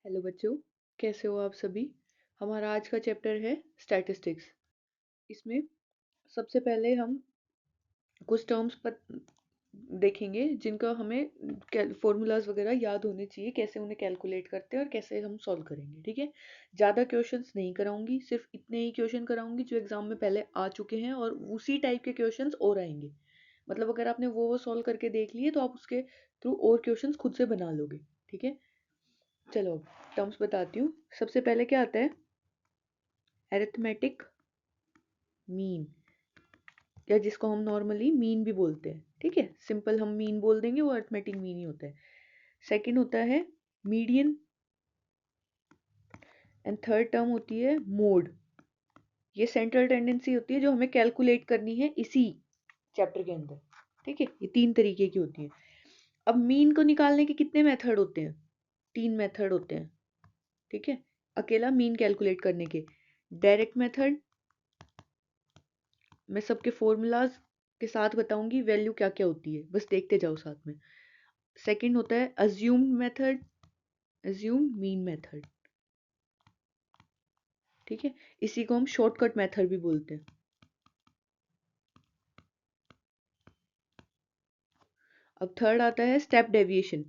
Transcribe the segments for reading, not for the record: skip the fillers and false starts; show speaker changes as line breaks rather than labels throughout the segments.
Hello बच्चों, कैसे हो आप सभी। हमारा आज का चैप्टर है स्टैटिस्टिक्स। इसमें सबसे पहले हम कुछ टर्म्स पर देखेंगे जिनका हमें फॉर्मूलाज वगैरह याद होने चाहिए, कैसे उन्हें कैलकुलेट करते हैं और कैसे हम सॉल्व करेंगे। ठीक है, ज़्यादा क्वेश्चंस नहीं कराऊंगी, सिर्फ इतने ही क्वेश्चन कराऊंगी जो एग्जाम में पहले आ चुके हैं और उसी टाइप के क्वेश्चंस और आएंगे। मतलब अगर आपने वो सॉल्व करके देख लिए तो आप उसके थ्रू और क्वेश्चंस खुद से बना लोगे। ठीक है, चलो टर्म्स बताती हूँ। सबसे पहले क्या आता है, एरिथमेटिक मीन, या जिसको हम नॉर्मली मीन भी बोलते हैं। ठीक है, सिंपल हम मीन बोल देंगे, वो अरिथमेटिक मीन ही होता है। सेकंड होता है मीडियन, एंड थर्ड टर्म होती है मोड। ये सेंट्रल टेंडेंसी होती है जो हमें कैलकुलेट करनी है इसी चैप्टर के अंदर। ठीक है, ये तीन तरीके की होती है। अब मीन को निकालने के कितने मेथड होते हैं? तीन मेथड होते हैं। ठीक है, अकेला मीन कैलकुलेट करने के। डायरेक्ट मेथड, मैं सबके फॉर्मूलाज के साथ बताऊंगी वैल्यू क्या क्या होती है, बस देखते जाओ साथ में। सेकंड होता है assumed method, assumed mean method. ठीक है, इसी को हम शॉर्टकट मेथड भी बोलते हैं। अब थर्ड आता है स्टेप डेविएशन।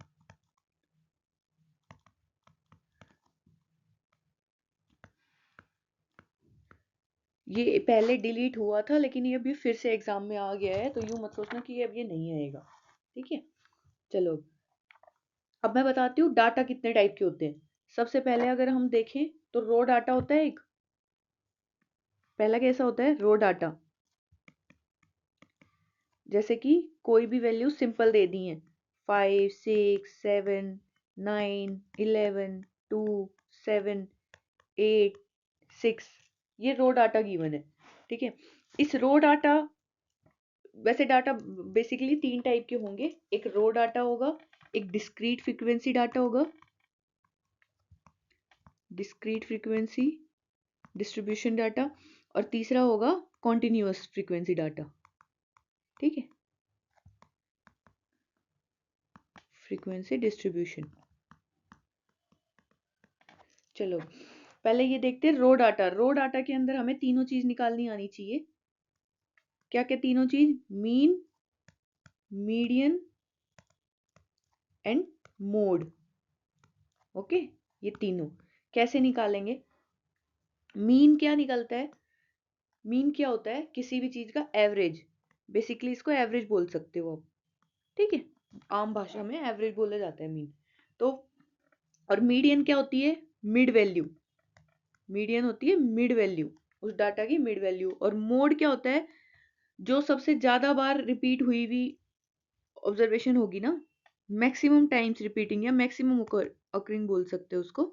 ये पहले डिलीट हुआ था लेकिन ये अभी फिर से एग्जाम में आ गया है, तो यूं मत सोचना कि ये अब ये नहीं आएगा। ठीक है, चलो अब मैं बताती हूँ डाटा कितने टाइप के होते हैं। सबसे पहले अगर हम देखें तो रो डाटा होता है एक। पहला कैसा होता है, रो डाटा, जैसे कि कोई भी वैल्यू सिंपल दे दी है, 5 6 7 9 11 2 7 8 6, ये रो डाटा गिवन है। ठीक है, इस रो डाटा, वैसे डाटा बेसिकली तीन टाइप के होंगे। एक रो डाटा होगा, एक डिस्क्रीट फ्रीक्वेंसी डाटा होगा, डिस्क्रीट फ्रीक्वेंसी डिस्ट्रीब्यूशन डाटा, और तीसरा होगा कॉन्टिन्यूअस फ्रीक्वेंसी डाटा। ठीक है, फ्रीक्वेंसी डिस्ट्रीब्यूशन। चलो पहले ये देखते हैं रो डाटा। रो डाटा के अंदर हमें तीनों चीज निकालनी आनी चाहिए। क्या क्या तीनों चीज? Mean, median and mode. Okay, ये तीनों कैसे निकालेंगे? मीन क्या निकलता है? मीन क्या होता है? किसी भी चीज का एवरेज। बेसिकली इसको एवरेज बोल सकते हो आप। ठीक है, आम भाषा में एवरेज बोला जाता है मीन। तो और मीडियन क्या होती है? Mid value. मीडियन होती है मिड वैल्यू, उस डाटा की मिड वैल्यू। और मोड क्या होता है? जो सबसे ज्यादा बार रिपीट हुई हुई ऑब्जर्वेशन होगी ना, मैक्सिमम टाइम्स रिपीटिंग या मैक्सिमम अकरिंग बोल सकते हो उसको,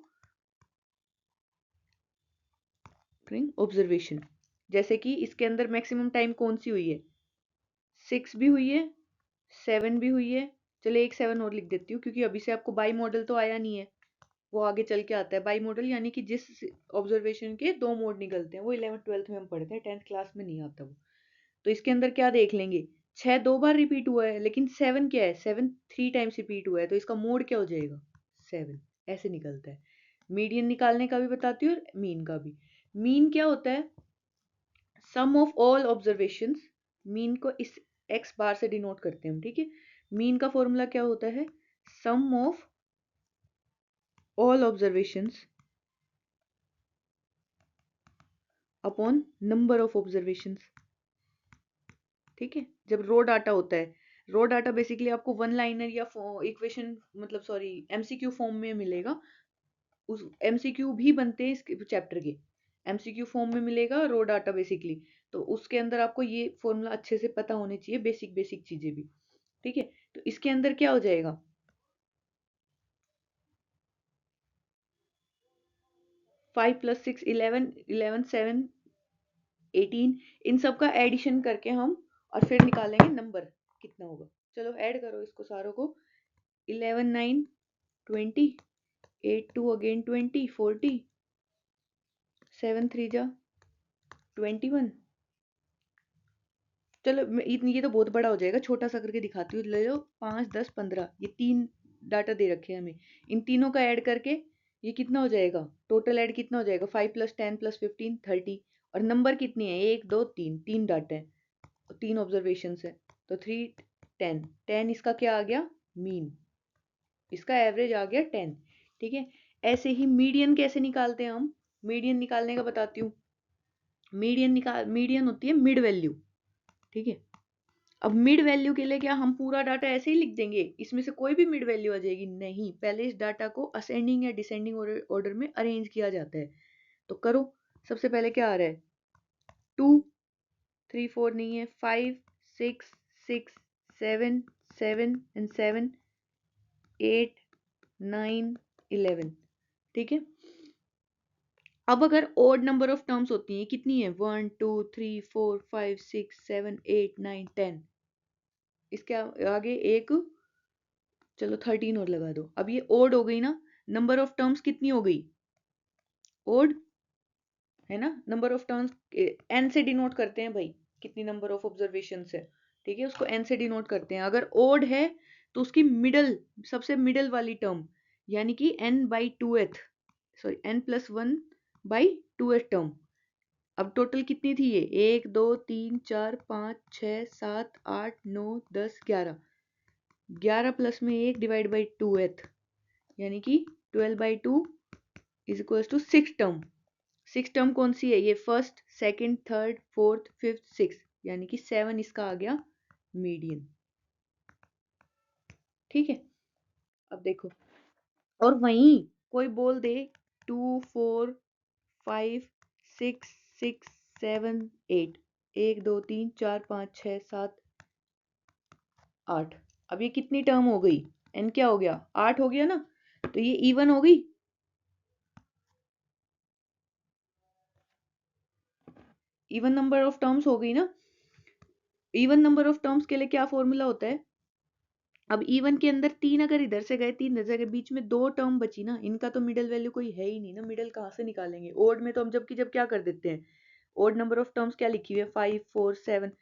ऑब्जर्वेशन। जैसे कि इसके अंदर मैक्सिमम टाइम कौन सी हुई है? 6 भी हुई है, 7 भी हुई है। चलिए एक 7 और लिख देती हूँ, क्योंकि अभी से आपको बाई मॉडल तो आया नहीं है, वो आगे चल के आता है। बाई मॉडल यानी कि जिस ऑब्जर्वेशन के दो मोड निकलते हैं, वो 11th 12th में हम पढ़ते हैं, 10th क्लास में नहीं आता वो। तो इसके अंदर क्या देख लेंगे, 6 दो बार रिपीट हुआ है, लेकिन 7 क्या है? 7 3 टाइम्स रिपीट हुआ है, तो इसका मोड क्या हो जाएगा? 7। ऐसे निकलता है। मीडियन निकालने का भी बताती हूँ और मीन का भी। मीन क्या होता है? Sum of all observations. Mean को इस एक्स बार से डिनोट करते हैं हम। ठीक है, मीन का फॉर्मूला क्या होता है? Sum of all observations upon number of observations. ठीक है, जब रो डाटा होता है, रो डाटा बेसिकली आपको वन लाइनर या इक्वेशन, मतलब सॉरी एमसीक्यू फॉर्म में मिलेगा। उस एमसीक्यू भी बनते हैं इस चैप्टर के, एमसीक्यू फॉर्म में मिलेगा रो डाटा बेसिकली। तो उसके अंदर आपको ये फॉर्मूला अच्छे से पता होने चाहिए, बेसिक बेसिक चीजें भी। ठीक है, तो इसके अंदर क्या हो जाएगा? 5 + 6 11, 11 7 18, इन सब का एडिशन करके हम और फिर निकालेंगे नंबर कितना होगा। चलो ऐड करो इसको सारों को। 11 9 20, 8 2 अगेन 20 40, 7 3 जा 21। चलो ये तो बहुत बड़ा हो जाएगा, छोटा सा करके दिखाती हूँ। ले लो 5 10 15, ये तीन डाटा दे रखे हैं हमें। इन तीनों का ऐड करके ये कितना हो जाएगा, टोटल ऐड कितना हो जाएगा, 5 + 10 + 15 30। और नंबर कितनी है, 1 2 3, 3 डाटा है, 3 ऑब्जर्वेशन है, तो 3 10 10 इसका क्या आ गया, मीन, इसका एवरेज आ गया 10। ठीक है, ऐसे ही मीडियन कैसे निकालते हैं हम, मीडियन निकालने का बताती हूँ। मीडियन होती है मिड वैल्यू। ठीक है, अब मिड वैल्यू के लिए क्या हम पूरा डाटा ऐसे ही लिख देंगे, इसमें से कोई भी मिड वैल्यू आ जाएगी, नहीं, पहले इस डाटा को असेंडिंग या डिसेंडिंग ऑर्डर में अरेंज किया जाता है। तो करो, सबसे पहले क्या आ रहा है, 2 3 4 नहीं है, 5 6 6 7 7 एंड 7 8 9 11। ठीक है, अब अगर ओड नंबर ऑफ टर्म्स होती हैं, कितनी है, 1 2 3 4 5 6 7 8 9 10, इसके आगे एक, चलो 13 और लगा दो। अब ये ओड हो गई ना, नंबर ऑफ टर्म्स कितनी हो गई, ओड है ना, नंबर ऑफ टर्म्स एन से डिनोट करते हैं भाई, कितनी नंबर ऑफ ऑब्जर्वेशन है। ठीक है, उसको एन से डिनोट करते हैं। अगर ओड है तो उसकी मिडल, सबसे मिडल वाली टर्म, यानी कि n by two eth, sorry n plus one by two eth term. अब टोटल कितनी थी ये, 1 2 3 4 5 6 7 8 9 10 11, 11 प्लस में 1 डिवाइड बाई टू एथ, यानी कि 12 by two is equal to 6 term. 6 term कौन सी है, ये first second third fourth fifth six, यानी कि 7 इसका आ गया मीडियन। ठीक है, अब देखो, और वहीं कोई बोल दे 2 4 5 6 6 7 8, 1 2 3 4 5 6 7 8, अब ये कितनी टर्म हो गई, एन क्या हो गया, 8 हो गया ना, तो ये इवन हो गई, इवन नंबर ऑफ टर्म्स हो गई ना। इवन नंबर ऑफ टर्म्स के लिए क्या फॉर्मूला होता है, अब इवन के अंदर 3 अगर इधर से गए 3 इधर से गए, बीच में 2 टर्म बची ना, इनका तो मिडल वैल्यू कोई है ही नहीं ना, मिडल कहाँ से निकालेंगे। ओड में तो हम जब क्या कर देते हैं, ओड नंबर ऑफ टर्म्स क्या लिखी हुई है, 5 4 7,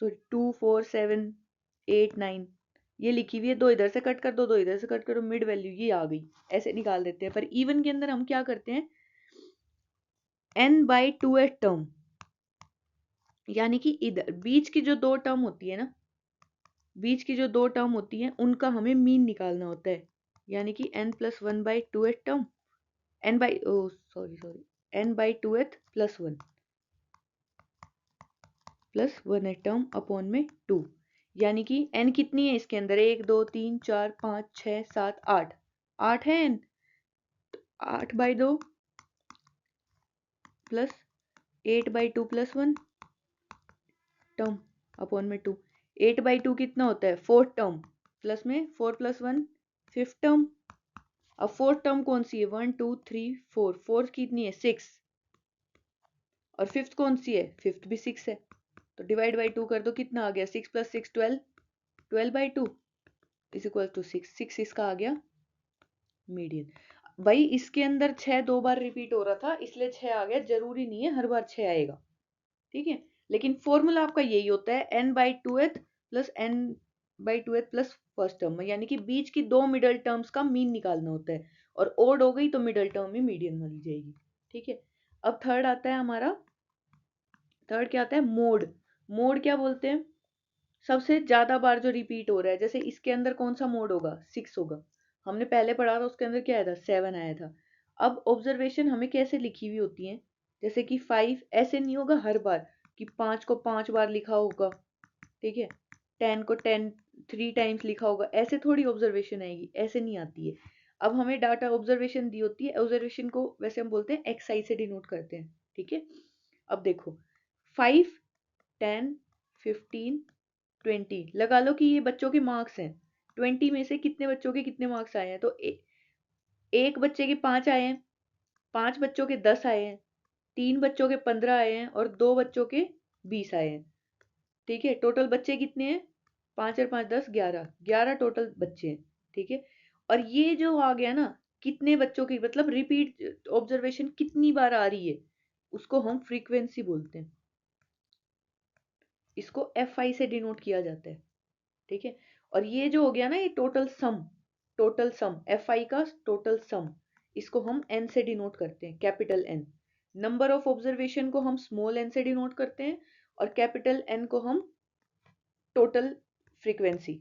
सॉरी 2 4 7 8 9, ये लिखी हुई है, 2 इधर से कट कर दो, 2 इधर से कट करो, मिड वैल्यू ये आ गई, ऐसे निकाल देते हैं। पर इवन के अंदर हम क्या करते हैं, n by two eth term, यानी कि इधर बीच की जो 2 टर्म होती है ना, बीच की जो 2 टर्म होती हैं उनका हमें मीन निकालना होता है, यानी कि n plus one by two eth term, n by sorry n by two एथ plus one th term upon में 2, यानी कि n कितनी है इसके अंदर, 1 2 3 4 5 6 7 8, 8 है n, 8 by 2 plus 8 by two plus one term upon में 2, 8 बाई टू कितना होता है, फोर्थ टर्म, प्लस में 4 प्लस वन फिफ्थ टर्म। अब फोर्थ टर्म कौन सी है, 1 2 3 4, फोर्थ कितनी है 6, और फिफ्थ कौन सी है, फिफ्थ भी 6 है, तो डिवाइड बाई 2 कर दो, कितना आ गया, 6 + 6 12, 12 बाई 2 इज इक्वल टू 6, 6 इसका आ गया मीडियन। भाई इसके अंदर 6 2 बार रिपीट हो रहा था, इसलिए 6 आ गया, जरूरी नहीं है हर बार 6 आएगा। ठीक है, लेकिन फॉर्मूला आपका यही होता है, n बाई टू एथ प्लस n बाई टू एथ प्लस फर्स्ट टर्म, यानी कि बीच की 2 मिडल टर्म्स का मीन निकालना होता है, और ओड हो गई तो मिडल टर्म ही मीडियन मानी जाएगी। ठीक है, अब थर्ड आता है हमारा, थर्ड क्या आता है, मोड। मोड क्या बोलते हैं, सबसे ज्यादा बार जो रिपीट हो रहा है, जैसे इसके अंदर कौन सा मोड होगा, 6 होगा, हमने पहले पढ़ा था उसके अंदर क्या आया था, 7 आया था। अब ऑब्जर्वेशन हमें कैसे लिखी हुई होती है, जैसे कि 5 ऐसे नहीं होगा हर बार कि 5 को 5 बार लिखा होगा, ठीक है, 10 को 10 3 टाइम्स लिखा होगा, ऐसे थोड़ी ऑब्जर्वेशन आएगी, ऐसे नहीं आती है। अब हमें डाटा ऑब्जर्वेशन दी होती है, ऑब्जर्वेशन को वैसे हम बोलते हैं एक्सआई से डिनोट करते हैं। ठीक है, अब देखो 5 10 15 20 लगा लो कि ये बच्चों के मार्क्स हैं, 20 में से कितने बच्चों के कितने मार्क्स आए हैं, तो एक बच्चे के 5 आए हैं, 5 बच्चों के 10 आए हैं, 3 बच्चों के 15 आए हैं, और 2 बच्चों के 20 आए हैं। ठीक है, टोटल बच्चे कितने हैं, 5 और 5 10 11, 11 टोटल बच्चे हैं। ठीक है, और ये जो आ गया ना, कितने बच्चों की मतलब रिपीट ऑब्जर्वेशन कितनी बार आ रही है, उसको हम फ्रीक्वेंसी बोलते हैं, इसको एफ आई से डिनोट किया जाता है। ठीक है, और ये जो हो गया ना, ये total sum, total sum F I का टोटल सम, इसको हम n से डिनोट करते हैं, capital N। Number of observation को हम स्मॉल n से डिनोट करते हैं और कैपिटल N को हम टोटल फ्रीक्वेंसी,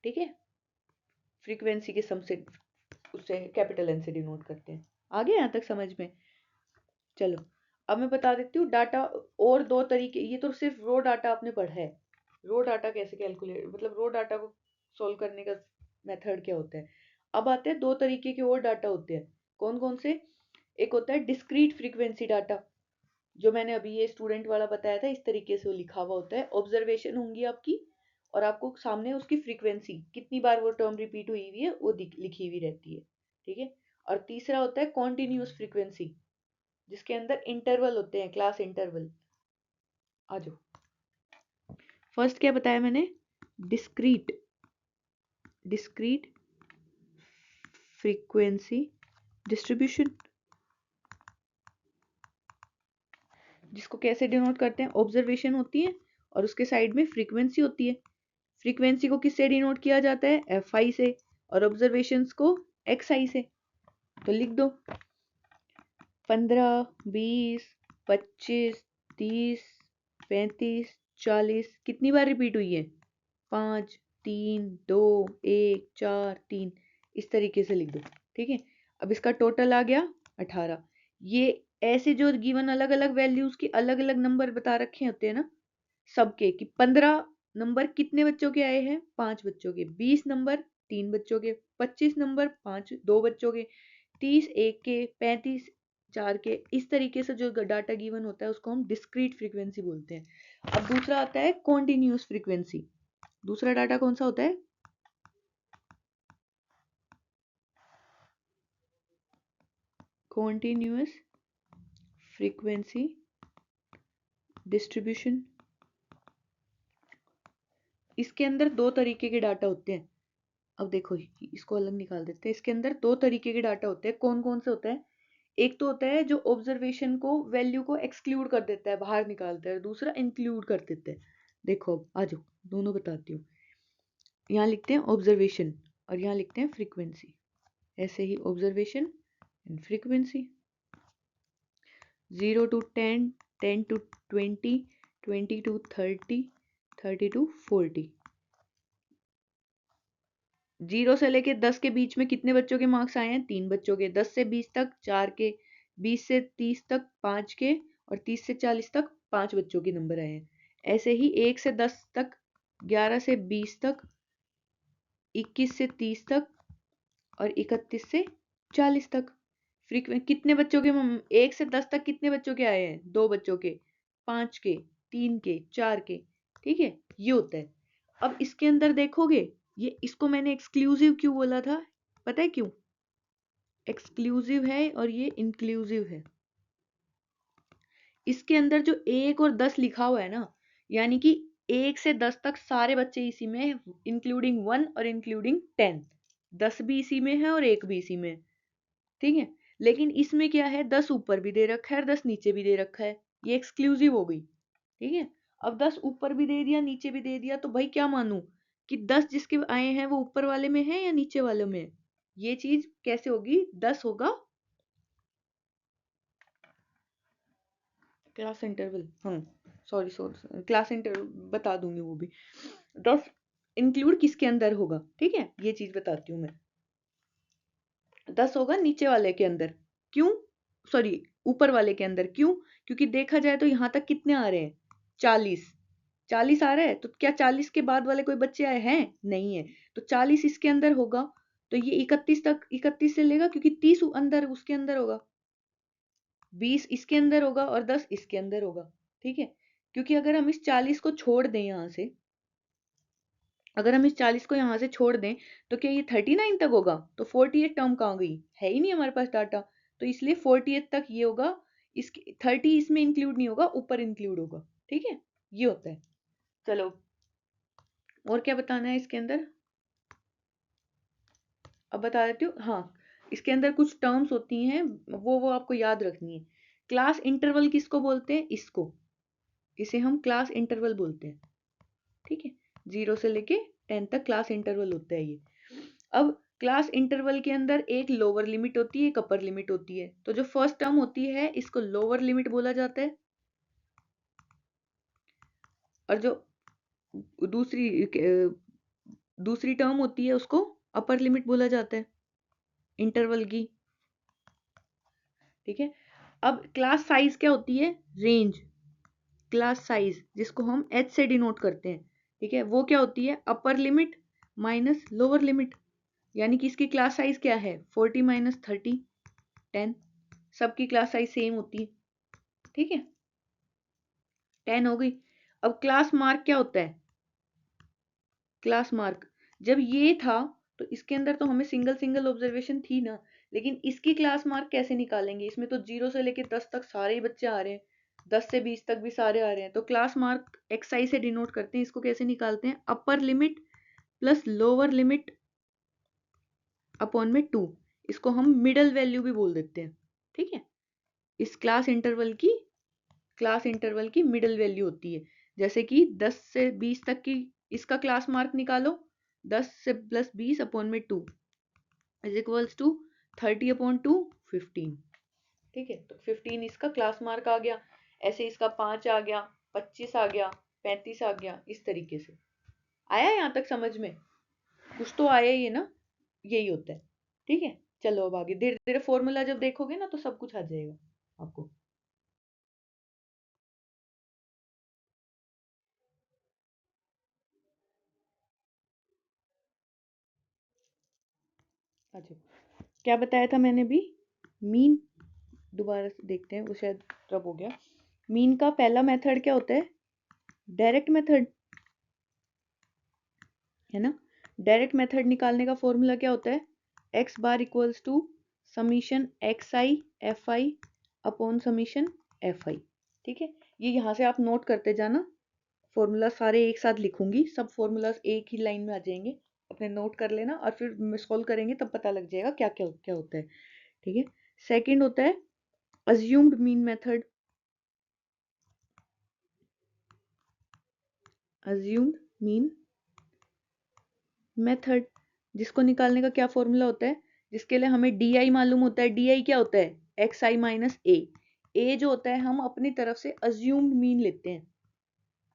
ठीक है, फ्रीक्वेंसी के सम से उससे कैपिटल N से डिनोट करते हैं। आ गया यहाँ तक समझ में? चलो अब मैं बता देती हूँ डाटा और दो तरीके, ये तो सिर्फ रो डाटा आपने पढ़ा है, रो डाटा कैसे कैलकुलेट, मतलब रो डाटा को सोल्व करने का मेथड क्या होता है। अब आते हैं दो तरीके के और डाटा होते हैं, कौन कौन से? एक होता है डिस्क्रीट फ्रीक्वेंसी डाटा, जो मैंने अभी ये स्टूडेंट वाला बताया था, इस तरीके से वो लिखा हुआ होता है, ऑब्जर्वेशन होंगी आपकी और आपको सामने उसकी फ्रीक्वेंसी कितनी बार वो टर्म रिपीट हुई हुई है वो लिखी हुई रहती है, ठीक है। और तीसरा होता है कॉन्टिन्यूस फ्रीक्वेंसी, जिसके अंदर इंटरवल होते हैं, क्लास इंटरवल। आ जाओ, फर्स्ट क्या बताया मैंने? डिस्क्रीट फ्रीक्वेंसी डिस्ट्रीब्यूशन, जिसको कैसे डिनोट करते हैं? ऑब्जर्वेशन होती है और उसके साइड में फ्रीक्वेंसी होती है। फ्रीक्वेंसी को किससे डिनोट किया जाता है? fi से, और ऑब्जर्वेशंस को xi से। तो लिख दो 15, 20, 25, 30, 35, 40 कितनी बार रिपीट हुई है? 5, 3, 2, 1, 4, 3, इस तरीके से लिख दो, ठीक है। अब इसका टोटल आ गया 18। ये ऐसे जो गिवन अलग अलग वैल्यूज के अलग अलग नंबर बता रखे होते हैं ना सबके, कि 15 नंबर कितने बच्चों के आए हैं? 5 बच्चों के, 20 नंबर 3 बच्चों के, 25 नंबर 2 बच्चों के, 30 1 के, 35 4 के, इस तरीके से जो डाटा गिवन होता है उसको हम डिस्क्रीट फ्रीक्वेंसी बोलते हैं। अब दूसरा आता है कॉन्टिन्यूस फ्रीक्वेंसी। दूसरा डाटा कौन सा होता है? Continuous frequency distribution. इसके अंदर दो तरीके के डाटा होते हैं। अब देखो इसको अलग निकाल देते हैं। इसके अंदर दो तरीके के डाटा होते हैं। कौन कौन से होते हैं? एक तो होता है जो ऑब्जर्वेशन को वैल्यू को एक्सक्लूड कर देता है, बाहर निकालता है, दूसरा इंक्लूड कर देता है। देखो अब आ जाओ, दोनों बताती हूँ। यहाँ लिखते हैं ऑब्जर्वेशन और यहाँ लिखते हैं फ्रीक्वेंसी, ऐसे ही observation and frequency. 0 to 10, 10 to 20, 20 to 30, 30 to 40। 0 से लेके 10 के बीच में कितने बच्चों के मार्क्स आए हैं? 3 बच्चों के। 10 से 20 तक 4 के, 20 से 30 तक 5 के, और 30 से 40 तक 5 बच्चों के नंबर आए हैं। ऐसे ही 1 से 10 तक, 11 से 20 तक, 21 से 30 तक और 31 से 40 तक। कितने बच्चों के 1 से 10 तक कितने बच्चों के आए हैं? 2 बच्चों के, 5 के, 3 के, 4 के, ठीक है। ये होता है। अब इसके अंदर देखोगे, ये इसको मैंने एक्सक्लूसिव क्यों बोला था? पता है क्यों? एक्सक्लूसिव है और ये इंक्लूसिव है। इसके अंदर जो 1 और 10 लिखा हुआ है ना, यानी कि 1 से 10 तक सारे बच्चे इसी में है, इंक्लूडिंग 1 और इंक्लूडिंग 10। 10 भी इसी में है और 1 भी इसी में है, ठीक है। लेकिन इसमें क्या है, 10 ऊपर भी दे रखा है और 10 नीचे भी दे रखा है। ये एक्सक्लूसिव हो गई, ठीक है। अब 10 ऊपर भी दे दिया, नीचे भी दे दिया, तो भाई क्या मानूं कि 10 जिसके आए हैं वो ऊपर वाले में है या नीचे वाले में? ये चीज कैसे होगी? 10 होगा class interval, sorry sorry, class interval बता दूंगी वो भी। 10 इंक्लूड किसके अंदर होगा, ठीक है, ये चीज बताती हूँ मैं। 10 होगा नीचे वाले के अंदर, क्यों? सॉरी, ऊपर वाले के अंदर, क्यों? क्योंकि देखा जाए तो यहाँ तक कितने आ रहे हैं? 40। 40 आ रहा है, तो क्या 40 के बाद वाले कोई बच्चे आए हैं? नहीं है। तो 40 इसके अंदर होगा, तो ये 31 तक, 31 से लेगा, क्योंकि 30 अंदर उसके अंदर होगा, 20 इसके अंदर होगा और 10 इसके अंदर होगा, ठीक है। क्योंकि अगर हम इस 40 को छोड़ दें यहाँ से, अगर हम इस 40 को यहाँ से छोड़ दें, तो क्या ये 39 तक होगा? तो 48 टर्म कहाँ गई? है ही नहीं हमारे पास डाटा, तो इसलिए 48 तक ये होगा, इसके 30 इसमें इंक्लूड नहीं होगा, ऊपर इंक्लूड होगा, ठीक है। ये होता है। चलो और क्या बताना है इसके अंदर, अब बता देती हूँ। हाँ, इसके अंदर कुछ टर्म्स होती हैं, वो आपको याद रखनी है। क्लास इंटरवल किसको बोलते हैं? इसको, इसे हम क्लास इंटरवल बोलते हैं, ठीक है। 0 से लेके 10 तक क्लास इंटरवल होता है ये। अब क्लास इंटरवल के अंदर एक लोअर लिमिट होती है, एक अपर लिमिट होती है। तो जो फर्स्ट टर्म होती है इसको लोअर लिमिट बोला जाता है, और जो दूसरी टर्म होती है उसको अपर लिमिट बोला जाता है इंटरवल की। ठीक है। अब क्लास साइज क्या होती है? रेंज। क्लास साइज जिसको हम एच से डिनोट करते हैं, ठीक है, वो क्या होती है? अपर लिमिट माइनस लोअर लिमिट। यानी कि इसकी क्लास साइज क्या है? 40 माइनस 30 10। सबकी क्लास साइज सेम होती है, ठीक है, 10 हो गई। अब क्लास मार्क क्या होता है? क्लास मार्क जब ये था तो इसके अंदर तो हमें सिंगल सिंगल ऑब्जर्वेशन थी ना, लेकिन इसकी क्लास मार्क कैसे निकालेंगे? इसमें तो 0 से लेकर 10 तक सारे ही बच्चे आ रहे हैं, 10 से 20 तक भी सारे आ रहे हैं। तो क्लास मार्क एक्स से डिनोट करते हैं। इसको कैसे निकालते हैं? Upper limit plus lower limit upon में 2। इसको हम मिडल वैल्यू भी बोल देते हैं, ठीक है। इस क्लास इंटरवल की मिडल वैल्यू होती है। जैसे कि 10 से 20 तक की इसका क्लास मार्क निकालो, 10 से प्लस 20 अपॉन में 2 इज इक्वल्स टू 30 अपॉन 2 15। ठीक है, तो 15 इसका क्लास मार्क आ गया। ऐसे इसका 5 आ गया, 25 आ गया, 35 आ गया। इस तरीके से आया यहाँ तक समझ में? कुछ तो आया ही है ना, यही होता है। ठीक है, चलो अब आगे धीरे धीरे फॉर्मूला जब देखोगे ना तो सब कुछ आ जाएगा आपको। अच्छा, क्या बताया था मैंने भी? मीन, दोबारा से देखते हैं, वो शायद रब हो गया। मीन का पहला मेथड क्या होता है? डायरेक्ट मेथड, है ना। डायरेक्ट मेथड निकालने का फॉर्मूला क्या होता है? X bar equals to summation x i F i upon summation F i. ठीक है, ये यहाँ से आप नोट करते जाना। फॉर्मूला सारे एक साथ लिखूंगी, सब फॉर्मूलाज एक ही लाइन में आ जाएंगे, अपने नोट कर लेना और फिर सॉल्व करेंगे तब पता लग जाएगा क्या क्या क्या होता है। ठीक है, सेकंड होता है assumed mean method. Assumed mean method, जिसको निकालने का क्या फॉर्मूला होता है? जिसके लिए हमें डी आई मालूम होता है। डी आई क्या होता है? एक्स आई माइनस ए जो होता है हम अपनी तरफ से अज्यूम्ड मीन लेते हैं,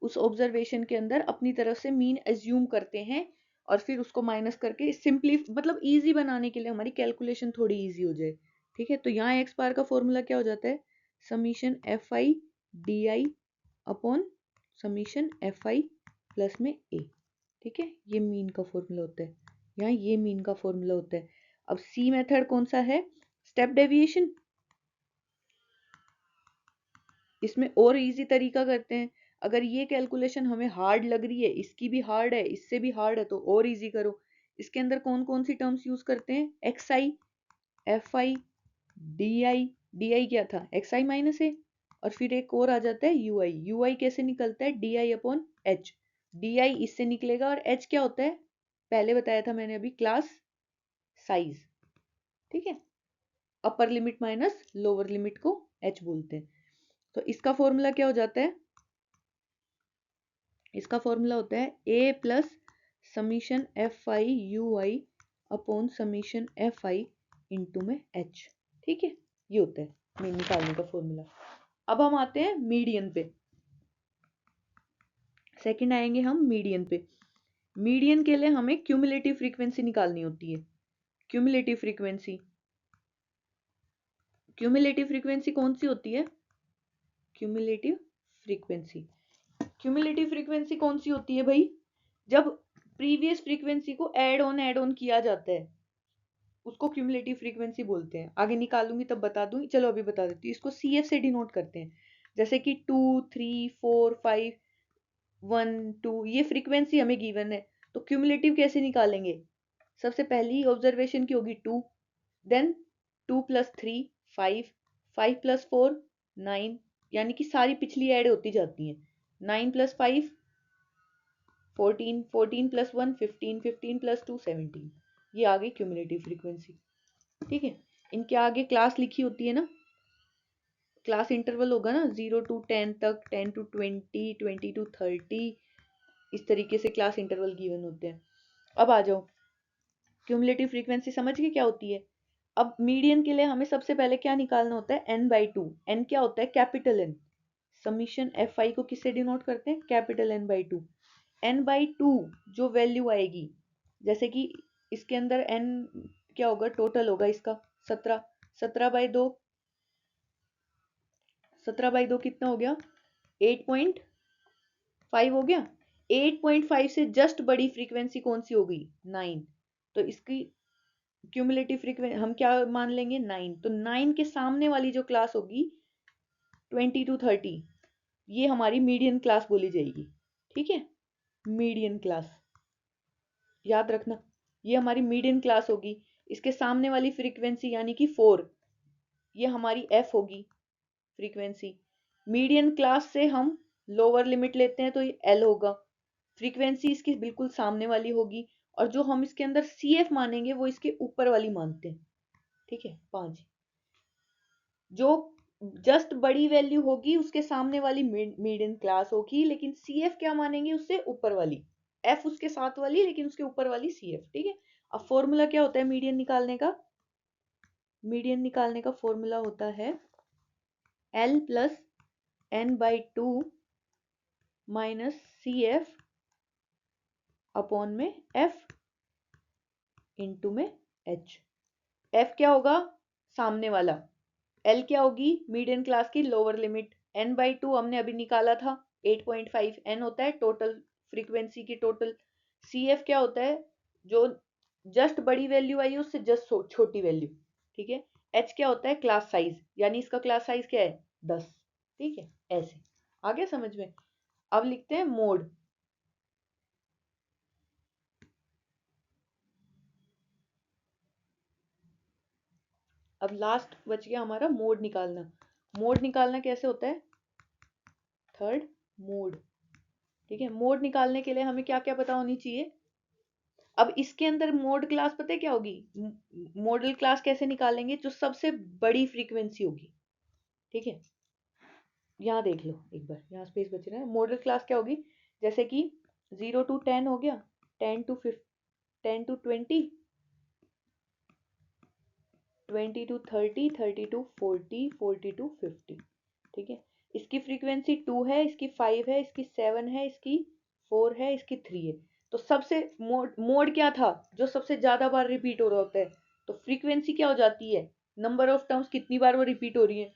उस ऑब्जर्वेशन के अंदर अपनी तरफ से मीन अज्यूम करते हैं और फिर उसको माइनस करके सिंपली मतलब इजी बनाने के लिए, हमारी कैलकुलेशन थोड़ी इजी हो जाए। ठीक है, तो यहाँ एक्स बार का फॉर्मूला क्या हो जाता है? Summation F I D I upon summation F I plus में ए। ठीक है, ये मीन का फॉर्मूला होता है, यहाँ ये मीन का फॉर्मूला होता है। अब सी मेथड कौन सा है? Step deviation. इसमें और इजी तरीका करते हैं। अगर ये कैलकुलेशन हमें हार्ड लग रही है, इसकी भी हार्ड है, इससे भी हार्ड है, तो और इजी करो। इसके अंदर कौन कौन सी टर्म्स यूज करते हैं? X i F I D I. D I क्या था? एक्स आई माइनस ए। और फिर एक और आ जाता है यू आई। यू आई कैसे निकलता है? D I upon H. D I इससे निकलेगा और एच क्या होता है? पहले बताया था मैंने अभी, क्लास साइज। ठीक है, अपर लिमिट माइनस लोअर लिमिट को एच बोलते हैं। तो इसका फॉर्मूला क्या हो जाता है? इसका फॉर्मूला होता है A plus summation F I U I upon summation F I into में एच। ठीक है, ये होता है मीन निकालने का फॉर्मूला। अब हम आते हैं मीडियन पे। सेकंड आएंगे हम मीडियन पे। मीडियन के लिए हमें क्यूमुलेटिव फ्रीक्वेंसी निकालनी होती है। क्यूमुलेटिव फ्रीक्वेंसी, क्यूमुलेटिव फ्रीक्वेंसी कौन सी होती है? क्यूमुलेटिव फ्रीक्वेंसी, क्यूमुलेटिव फ्रीक्वेंसी कौन सी होती है भाई? जब प्रीवियस फ्रीक्वेंसी को ऐड ऑन किया जाता है उसको क्यूमुलेटिव फ्रीक्वेंसी बोलते हैं। आगे निकालूंगी तब बता दूंगी, चलो अभी बता देती हूँ। इसको सी एफ से डिनोट करते हैं, जैसे कि 2 3 4 5 1 2, ये फ्रीक्वेंसी हमें गिवन है। तो क्यूमुलेटिव कैसे निकालेंगे? सबसे पहली ऑब्जर्वेशन की होगी 2, देन 2 प्लस 3 5, 5 प्लस 4 9, यानी कि सारी पिछली ऐड होती जाती हैं। 9 प्लस 5 14, 14 प्लस 1 15, 15 प्लस 2 17। ये आ गई क्यूमुलेटिव फ्रीक्वेंसी। ठीक है, इनके आगे क्लास लिखी होती है ना, क्लास इंटरवल होगा ना 0 टू 10 तक, 10 टू 20, 20 टू 30, इस तरीके से क्लास इंटरवल गिवन होते हैं। अब आ जाओ, क्यूमुलेटिव फ्रीक्वेंसी समझ गए क्या होती है। अब मीडियन के लिए हमें सबसे पहले क्या निकालना होता है, n/2। n क्या होता है, कैपिटल N। समीशन fi को किससे डिनोट करते हैं, कैपिटल n/2। n/2 जो वैल्यू आएगी, जैसे कि इसके अंदर n क्या होगा, टोटल होगा इसका 17। 17/2, 17/2 कितना हो गया, 8.5 हो गया। 8.5 से जस्ट बड़ी फ्रीक्वेंसी कौन सी हो गई, 9। तो इसकी क्यूमुलेटिव फ्रीक्वेंसी हम क्या मान लेंगे, 9। तो 9 के सामने वाली जो क्लास होगी 20 to 30, ये हमारी मीडियन क्लास बोली जाएगी। ठीक है, मीडियन क्लास याद रखना, ये हमारी मीडियन क्लास होगी। इसके सामने वाली फ्रीक्वेंसी यानी कि 4, ये हमारी f होगी फ्रीक्वेंसी। मीडियन क्लास से हम लोअर लिमिट लेते हैं तो ये l होगा। फ्रीक्वेंसी इसकी बिल्कुल सामने वाली होगी, और जो हम इसके अंदर CF मानेंगे वो इसके ऊपर वाली मानते हैं। ठीक है, 5। जो जस्ट बड़ी वैल्यू होगी उसके सामने वाली मीडियन क्लास होगी, लेकिन CF क्या मानेंगे, उससे ऊपर वाली। F उसके साथ वाली लेकिन उसके ऊपर वाली CF। ठीक है, अब फॉर्मूला क्या होता है मीडियन निकालने का, मीडियन निकालने का फॉर्मूला होता है L plus n/2 minus CF upon में F इंटू में H। F क्या होगा, सामने वाला। L क्या होगी, मीडियन क्लास की लोअर लिमिट। n/2 हमने अभी निकाला था 8.5। n होता है टोटल फ्रीक्वेंसी की टोटल। CF क्या होता है, जो जस्ट बड़ी वैल्यू आई है उससे जस्ट छोटी वैल्यू। ठीक है, H क्या होता है, क्लास साइज, यानी इसका क्लास साइज क्या है, 10। ठीक है, ऐसे आ गया समझ में। अब लिखते हैं मोड। अब लास्ट बच गया हमारा मोड निकालना। मोड निकालना कैसे होता है, थर्ड मोड। ठीक है, मोड निकालने के लिए हमें क्या क्या पता होनी चाहिए। अब इसके अंदर मोड क्लास पता है क्या होगी, मॉडल क्लास कैसे निकालेंगे, जो सबसे बड़ी फ्रीक्वेंसी होगी। ठीक है, यहाँ देख लो एक बार, यहाँ स्पेस बच रहा है। मॉडल क्लास क्या होगी, जैसे कि 0 to 10 हो गया, 10 to 20, 20 to 30, 30 to 40, 40 to 50। ठीक है, इसकी फ्रीक्वेंसी 2 है, इसकी 5 है, इसकी 7 है, इसकी 4 है, इसकी 3 है। तो सबसे मोड क्या था, जो सबसे ज्यादा बार रिपीट हो रहा होता है। तो फ्रीक्वेंसी क्या हो जाती है, नंबर ऑफ टर्म्स कितनी बार वो रिपीट हो रही है।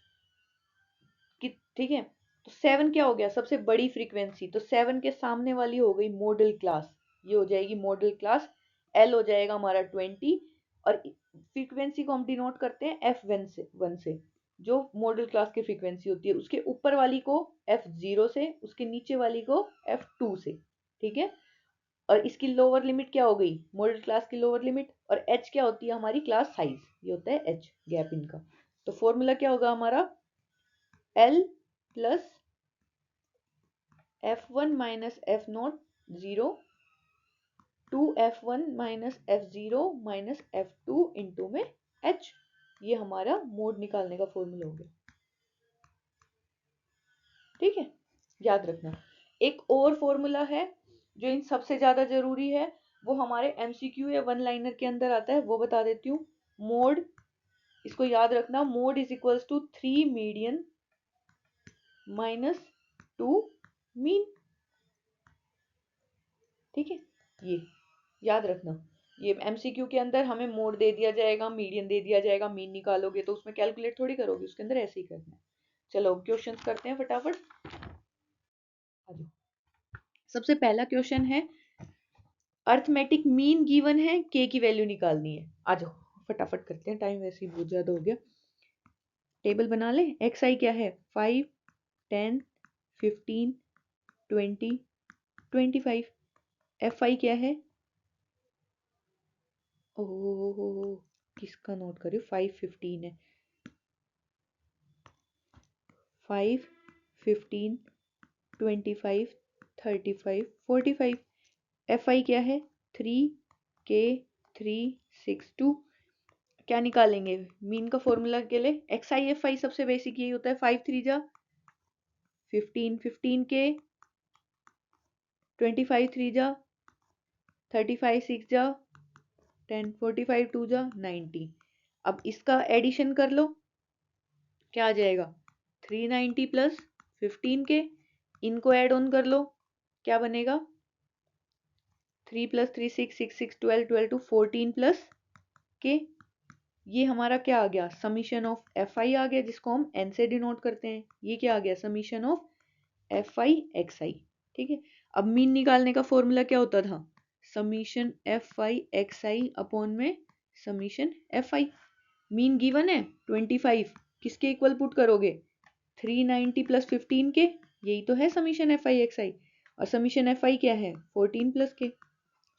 ठीक है, तो 7 क्या हो गया, सबसे बड़ी फ्रीक्वेंसी। तो 7 के सामने वाली हो गई मॉडल क्लास, ये हो जाएगी मॉडल क्लास। L हो जाएगा हमारा 20, और फ्रीक्वेंसी को हम डिनोट करते हैं F1 से, 1 से, जो मॉडल क्लास की फ्रीक्वेंसी होती है। उसके ऊपर वाली को F0 से, उसके नीचे वाली को F2 से। ठीक है, और इसकी लोअर लिमिट क्या हो गई, मॉडल क्लास की लोअर लिमिट। और H क्या होती है, हमारी क्लास साइज, ये होता है H गैप इनका। तो फॉर्मूला क्या होगा हमारा, L plus F1 minus F0 0 2F1 minus F0 minus F2 into में H। ये हमारा मोड निकालने का फॉर्मूला हो गया। ठीक है, याद रखना। एक और फॉर्मूला है जो इन सबसे ज्यादा जरूरी है, वो हमारे MCQ या वन लाइनर के अंदर आता है, वो बता देती हूँ। मोड, इसको याद रखना, mode is equals to 3 median minus 2 mean. ठीक है, ये याद रखना। ये MCQ के अंदर हमें मोड दे दिया जाएगा, मीडियन दे दिया जाएगा, मीन निकालोगे तो उसमें कैलकुलेट थोड़ी करोगे, उसके अंदर ऐसे ही करना है। चलो क्वेश्चंस करते हैं फटाफट। आ जाओ। सबसे पहला क्वेश्चन है, अर्थमेटिक मीन गिवन है, के की वैल्यू निकालनी है। आ जाओ फटाफट करते हैं, टाइम वैसे ही बहुत ज्यादा हो गया। टेबल बना ले। एक्स आई क्या है, 5, 10, 15, 20, 25। एफ आई क्या है, ओह किसका नोट करियो, 5, 15 है। 5, 15, 25, 35, 45। एफ आई क्या है, 3K, 3, 6, 2। क्या निकालेंगे मीन का फॉर्मूला के लिए, एक्स आई एफ आई सबसे बेसिक यही होता है। 5 3 जा 15, 15K, 25 3 जा 35 6 जा 10, 45 टू जा 90। अब इसका एडिशन कर लो, क्या आ जाएगा 390 प्लस 15 के, इनको ऐड ऑन कर लो, क्या बनेगा 3 प्लस 3 6 6 6 12 12 टू 14 प्लस के। ये हमारा क्या आ गया समीशन ऑफ एफ आई आ गया, जिसको हम एन से डिनोट करते हैं। ये क्या आ गया summation of F I X I. ठीक है, अब मीन निकालने का फॉर्मूला क्या होता था, summation F I X I upon में summation F I. Mean given है 25, किसके इक्वल पुट करोगे 390 प्लस 15 के, यही तो है समीशन एफ आई एक्स आई। और समीशन एफ आई क्या है 14 प्लस के।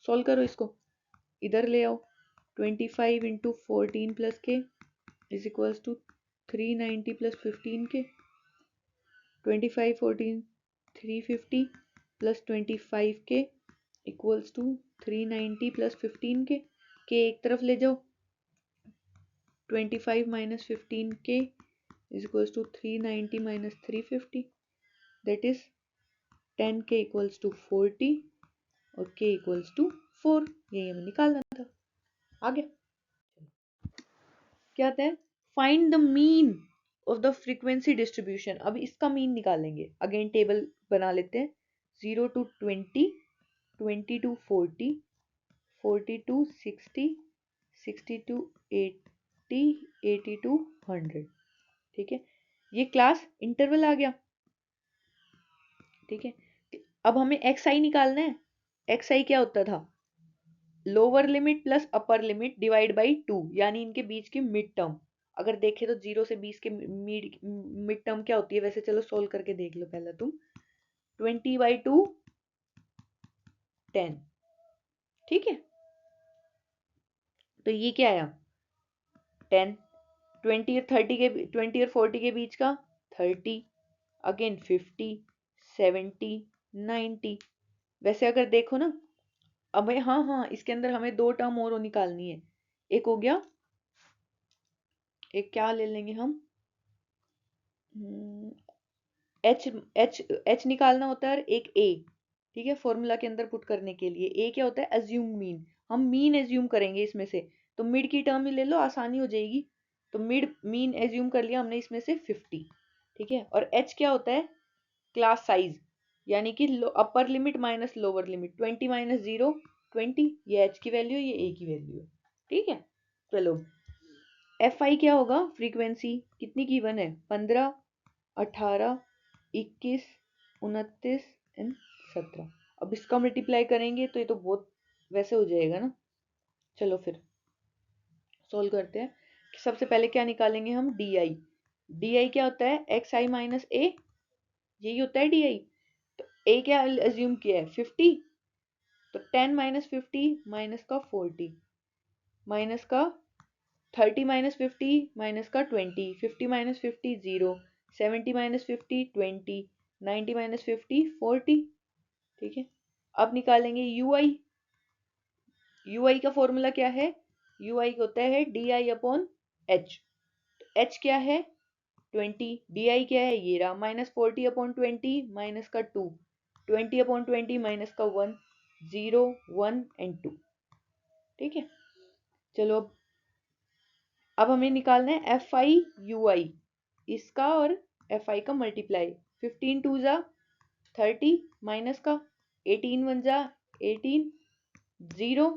सोल्व करो इसको, इधर ले आओ, 25 इंटू 14 प्लस के इज इक्वल्स टू 390 प्लस 15 के, 25 14 350 प्लस 25 के इक्वल्स टू 390 प्लस 15 के एक तरफ ले जाओ, 25 minus 15 k is equals to 390 minus 350, that is 10 k equals to 40 और के इक्वल्स टू 4। यही हमें निकालना था। आगे क्या आता है, find the mean of the frequency distribution. अब इसका मीन निकालेंगे, अगेन टेबल बना लेते हैं, 0 to 20, 20 to 40, 40 to 60, 60 to 80, 80 to 100। ठीक है, ये क्लास इंटरवल आ गया। ठीक है, अब हमें एक्स आई निकालना है। एक्स आई क्या होता था, lower limit plus upper limit divide by 2, यानी इनके बीच की मिड टर्म। अगर देखें तो 0 से 20 के मिड टर्म क्या होती है, वैसे चलो सोल्व करके देख लो पहले तुम, 20/2 10। ठीक है, तो ये क्या आया 10, 20 और 30 के 20 और 40 के बीच का 30, अगेन 50 70 90। वैसे अगर देखो ना, अब हाँ हाँ इसके अंदर हमें दो टर्म और निकालनी है। एक हो गया, एक क्या ले लेंगे हम, एच एच एच निकालना होता है, एक ए। ठीक है, फॉर्मूला के अंदर पुट करने के लिए ए क्या होता है एज्यूम मीन, हम मीन एज्यूम करेंगे इसमें से, तो मिड की टर्म ही ले लो, आसानी हो जाएगी। तो मिड मीन एज्यूम कर लिया हमने इसमें से 50। ठीक है, और एच क्या होता है क्लास साइज, यानी कि अपर limit minus lower limit, 20 minus 0 20, ये एच की वैल्यू ये ए की वैल्यू है। ठीक है, चलो एफ आई क्या होगा, फ्रीक्वेंसी कितनी गिवन है 15 18 21 29 एंड 17। अब इसका मल्टीप्लाई करेंगे तो ये तो बहुत वैसे हो जाएगा ना। चलो फिर सोल्व करते हैं। सबसे पहले क्या निकालेंगे हम, डी आई। डी आई क्या होता है एक्स आई माइनस ए, यही होता है डी आई। तो ए क्या एज्यूम किया है 50, तो 10 माइनस 50 माइनस का 40 माइनस का 30 माइनस 50 माइनस का 20, 50 माइनस 50 0, 70 माइनस 50 20, 90 माइनस 50 40। ठीक है, अब निकालेंगे यू आई। यू आई का फॉर्मूला क्या है, यू आई होता है D I upon H. H क्या है 20, डी आई क्या है ये रहा, माइनस 40 अपॉन 20 माइनस का 2, 20 अपॉन 20 माइनस का 1, 0 1 एंड 2। ठीक है, चलो अब हमें निकालना है एफ आई यू आई, इसका और एफ आई का मल्टीप्लाई, 15 टू जा 30 माइनस का 18 वन जा 18, 0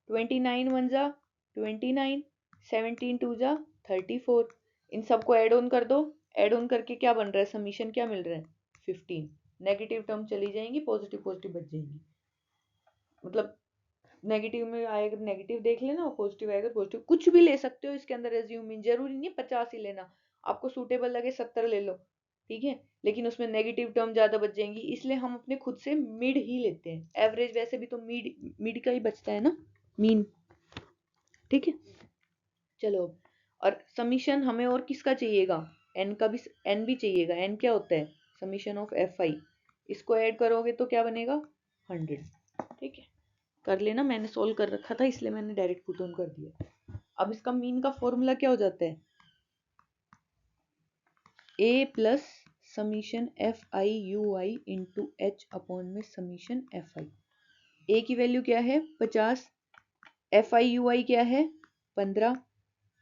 29 वन जा 29, 17 टू जा 34। इन सबको ऐड ऑन कर दो, ऐड ऑन करके क्या बन रहा है समीशन क्या मिल रहा है 15। नेगेटिव टर्म चली जाएंगी, पॉजिटिव पॉजिटिव बच जाएंगी, मतलब नेगेटिव में आएगा नेगेटिव देख लेना और पॉजिटिव आएगा पॉजिटिव, कुछ भी ले सकते हो इसके अंदर एज्यूमिंग, जरूरी नहीं है 50 ही लेना, आपको सूटेबल लगे 70 ले लो। ठीक है, लेकिन उसमें नेगेटिव टर्म ज्यादा बच जाएंगी, इसलिए हम अपने खुद से मिड ही लेते हैं। एवरेज वैसे भी तो मिड मिड का ही बचता है ना, मीन। ठीक है, चलो और समीशन हमें और किसका चाहिएगा, एन का भी, एन भी चाहिएगा। एन क्या होता है समीशन ऑफ एफ आई, इसको ऐड करोगे तो क्या बनेगा 100। ठीक है, कर लेना, मैंने सोल्व कर रखा था इसलिए मैंने डायरेक्ट पुट ऑन कर दिया। अब इसका मीन का फॉर्मूला क्या हो जाता है, A plus summation F I U I into H upon में समीशन एफ आई। ए की वैल्यू क्या है 50, एफ आई यू आई क्या है 15,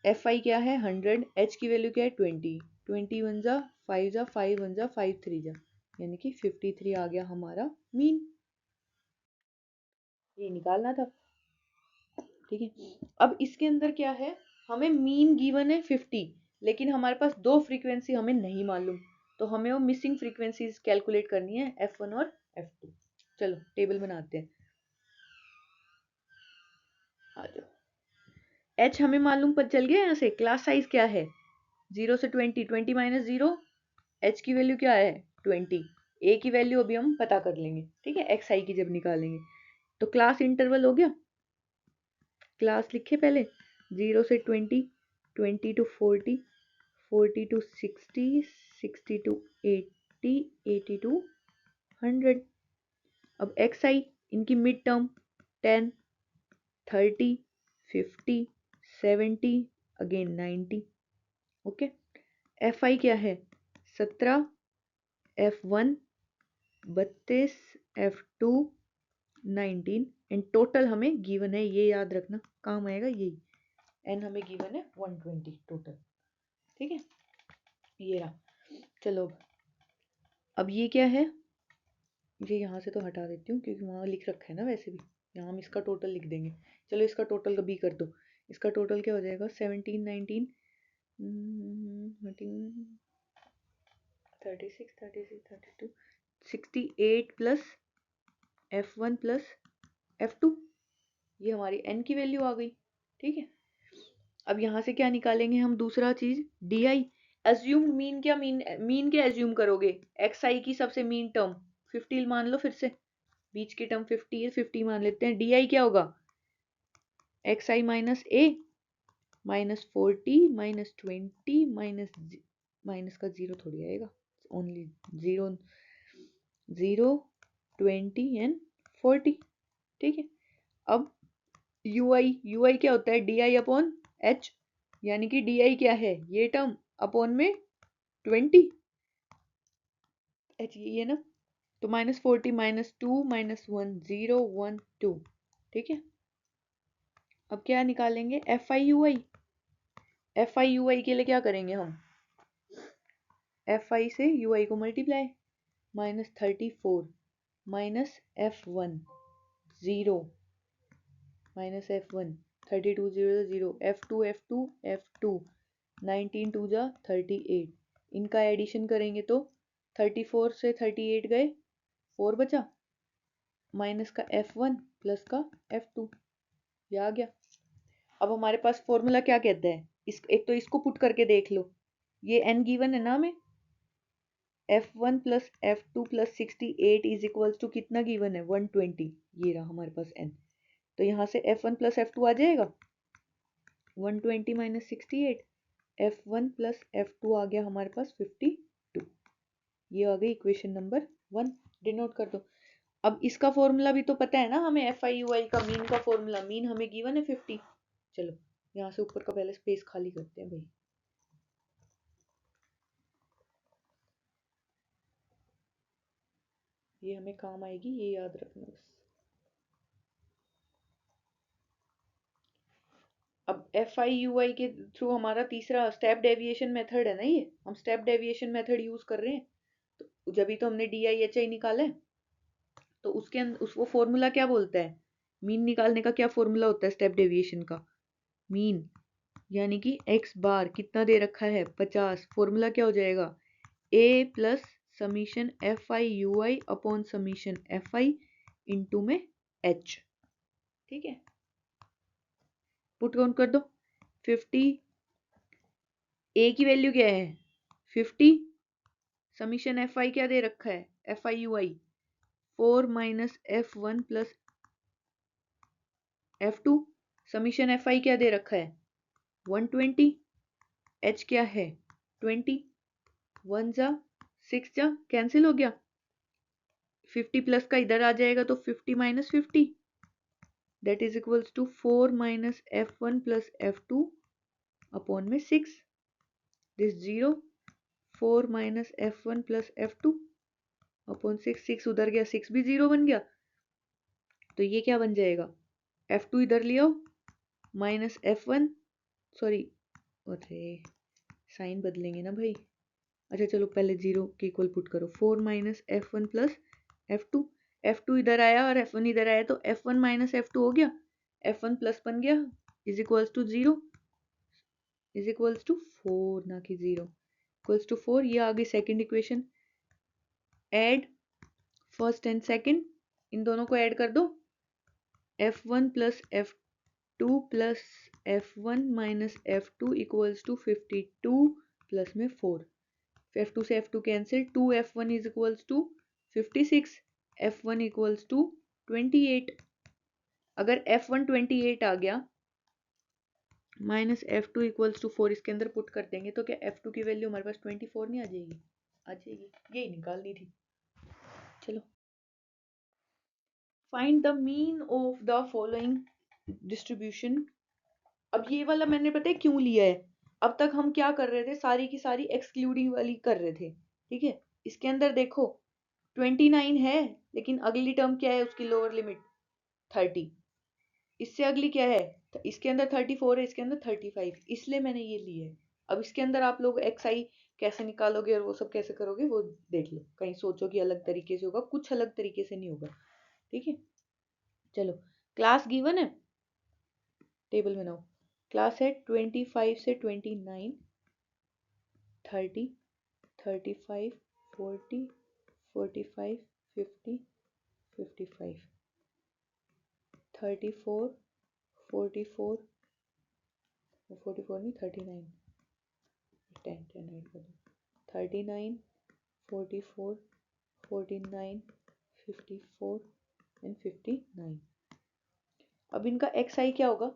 एफ आई क्या है 100, एच की वैल्यू क्या है 20, 20 वन जा 5 जा 5 वन जा 5 3 जा, यानी कि 53 आ गया हमारा मीन। ये निकालना था, ठीक है। अब इसके अंदर क्या है, हमें मीन गिवन है 50, लेकिन हमारे पास दो फ्रीक्वेंसी हमें नहीं मालूम, तो हमें वो मिसिंग फ्रीक्वेंसीज कैलकुलेट करनी है F1 और F2। चलो टेबल बनाते हैं, आ जाओ। H हमें मालूम पर चल गया यहाँ से, क्लास साइज क्या है 0 से 20, 20 माइनस 0, H की वैल्यू क्या है 20, A की वैल्यू अभी हम पता कर लेंगे, ठीक है, XI की जब निकालेंगे। तो क्लास इंटरवल हो गया, क्लास लिखे पहले 0 से 20, 20 टू 40, 40 टू 60, 60 टू 80, 80 टू 100। अब XI इनकी mid term 10, 30, 50, 70, again 90। Okay, FI क्या है 17, F1 32, F2 19, एंड टोटल हमें गिवन है, ये याद रखना काम आएगा यही, एन हमें गिवन है 120 टोटल, ठीक है, ये रहा। चलो अब ये क्या है, ये यहाँ से तो हटा देती हूँ क्योंकि वहाँ लिख रखा है ना, वैसे भी यहाँ हम इसका टोटल लिख देंगे। चलो इसका टोटल कभी कर दो, इसका टोटल क्या हो जाएगा 17, 19, 36, 36, 32, 68 प्लस F1 प्लस F2, ये हमारी n की वैल्यू आ गई, ठीक है। अब यहाँ से क्या निकालेंगे हम, दूसरा चीज डी आई। एज्यूम मीन, क्या मीन क्या एज्यूम करोगे, एक्स आई की सबसे मीन टर्म 50 मान लो, फिर से बीच की टर्म 50 है, 50 मान लेते हैं। डी आई क्या होगा एक्स आई माइनस ए माइनस 40 माइनस 20 माइनस, माइनस का जीरो थोड़ी आएगा, ओनली जीरो, 0 20 एंड 40, ठीक है। अब यू आई क्या होता है डी आई अपॉन एच, यानी कि डी आई क्या है ये टर्म अपॉन में 20, एच ये ना, तो माइनस 40 माइनस 2 माइनस 1 0 1 2, ठीक है। अब क्या निकालेंगे F I U I, F I U I के लिए क्या करेंगे हम, एफ आई से यू आई को multiply, minus 34 minus F1 0 minus F1, 32 0 0, F2 F2 F2, 19 2 जा 38, इनका एडिशन करेंगे तो 34 से 38 गए 4 बचा, माइनस का F1 प्लस का F2, ये आ गया। अब हमारे पास फॉर्मूला क्या कहता है, एक तो इसको पुट करके देख लो, ये n गिवन है ना हमें, F1 plus F2 plus 68 is equals to कितना गिवन है 120, ये रहा हमारे पास n, तो यहाँ से F1 प्लस F2 आ जाएगा 120 माइनस 68, F1 प्लस F2 आ गया हमारे पास 52, ये आ गई इक्वेशन नंबर 1, डिनोट कर दो। अब इसका फॉर्मूला भी तो पता है ना हमें, एफ आई यू आई का मीन का फॉर्मूला, मीन हमें गिवन है 50। चलो यहाँ से ऊपर का पहले स्पेस खाली करते हैं भाई, ये हमें काम आएगी, ये याद रखना बस। अब एफ आई यू आई के थ्रू हमारा तीसरा स्टेप डेविएशन मेथड है ना, ये हम स्टेप डेविएशन मेथड यूज कर रहे हैं, तो जब भी तो हमने डी आई एच आई निकाला है, तो उसके अंदर वो फॉर्मूला क्या बोलता है, मीन निकालने का क्या फॉर्मूला होता है स्टेप डेविएशन का, मीन यानी कि x बार कितना दे रखा है 50, फॉर्मूला क्या हो जाएगा a plus summation F I U I upon summation F I into में h, ठीक है। पुट काउंट कर दो, 50, a की वैल्यू क्या है 50, समीशन एफ आई क्या दे रखा है F I U I 4 minus F1 plus F2, summation F I क्या दे रखा है 120, h क्या है 20, 1 जा 6 जा कैंसिल हो गया, 50 प्लस का इधर आ जाएगा तो 50 minus 50, that is equals to 4 minus F1 plus F2 upon में 6, this 0, 4 minus F1 plus F2 upon 6, 6 उधर गया 6 भी 0 बन गया, तो ये क्या बन जाएगा F2 इधर ले आओ माइनस F1, सॉरी अरे साइन बदलेंगे ना भाई। अच्छा चलो पहले 0 के इक्वल पुट करो, 4 minus F1 plus F2, F2 इधर आया और F1 इधर आया तो F1 माइनस F2 हो गया, F1 प्लस बन गया, is equals to 0, is equals to 4 ना कि 0, इक्वल्स टू 4। ये आ गई second equation. Add first and second, इन दोनों को ऐड कर दो, F1 plus F2 plus F1 minus F2 equals to 52 plus में 4, F2 से F2 cancel, 2 F1 is equals to 56, F1 equals to 28। अगर F1 28 आ गया माइनस F2 इक्वल्स टू 4 इसके अंदर पुट कर देंगे तो क्या F2 की वैल्यू हमारे पास 24 नहीं आ जाएगी? आ जाएगी, यही निकालनी थी। चलो find the mean of the following distribution. अब ये वाला मैंने पता है क्यों लिया है, अब तक हम क्या कर रहे थे, सारी की सारी एक्सक्लूडिंग वाली कर रहे थे, ठीक है। इसके अंदर देखो 29 है, लेकिन अगली टर्म क्या है उसकी लोअर लिमिट 30, इससे अगली क्या है, इसके अंदर 34 है, इसके अंदर 35, इसलिए मैंने ये ली है। अब इसके अंदर आप लोग XI कैसे निकालोगे और वो सब कैसे करोगे वो देख लो, कहीं सोचो कि अलग तरीके से होगा, कुछ अलग तरीके से नहीं होगा, ठीक है। चलो क्लास गिवन है, टेबल बनाओ। क्लास है 25 से 29, 30, 35, 40, 45, 50, 55, 34, 44, 44 नहीं 39, 10 ऐड कर दो, 39, 44, 49, 54 एंड 59। अब इनका XI क्या होगा,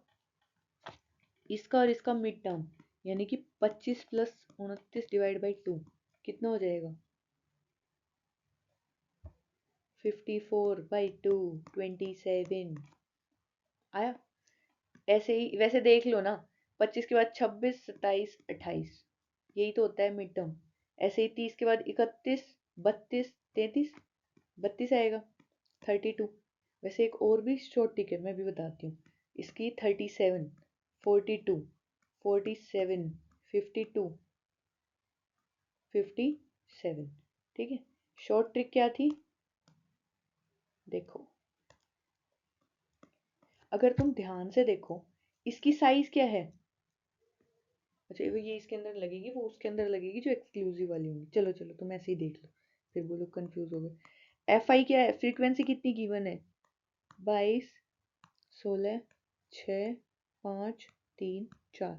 इसका और इसका मिड टर्म, यानी कि 25 प्लस 29 डिवाइड बाई 2 कितना हो जाएगा, 54 बाई 2 27 आया। ऐसे ही वैसे देख लो ना, 25 के बाद 26, 27, 28, यही तो होता है मिड टर्म। ऐसे ही 30 के बाद 31, 32, 33, 32 आएगा, 32। वैसे एक और भी शॉर्ट ट्रिक है मैं भी बताती हूँ, इसकी 37, 42, 47, 52, 57, ठीक है। शॉर्ट ट्रिक क्या थी, देखो अगर तुम ध्यान से देखो इसकी साइज क्या है, अच्छा ये इसके अंदर लगेगी, वो उसके अंदर लगेगी जो एक्सक्लूसिव वाली होंगी। चलो चलो तुम ऐसे ही देख लो, फिर वो लोग कंफ्यूज हो गए। FI क्या है, फ्रीक्वेंसी कितनी गिवन है, 22, 16, 6, 5, 3, 4,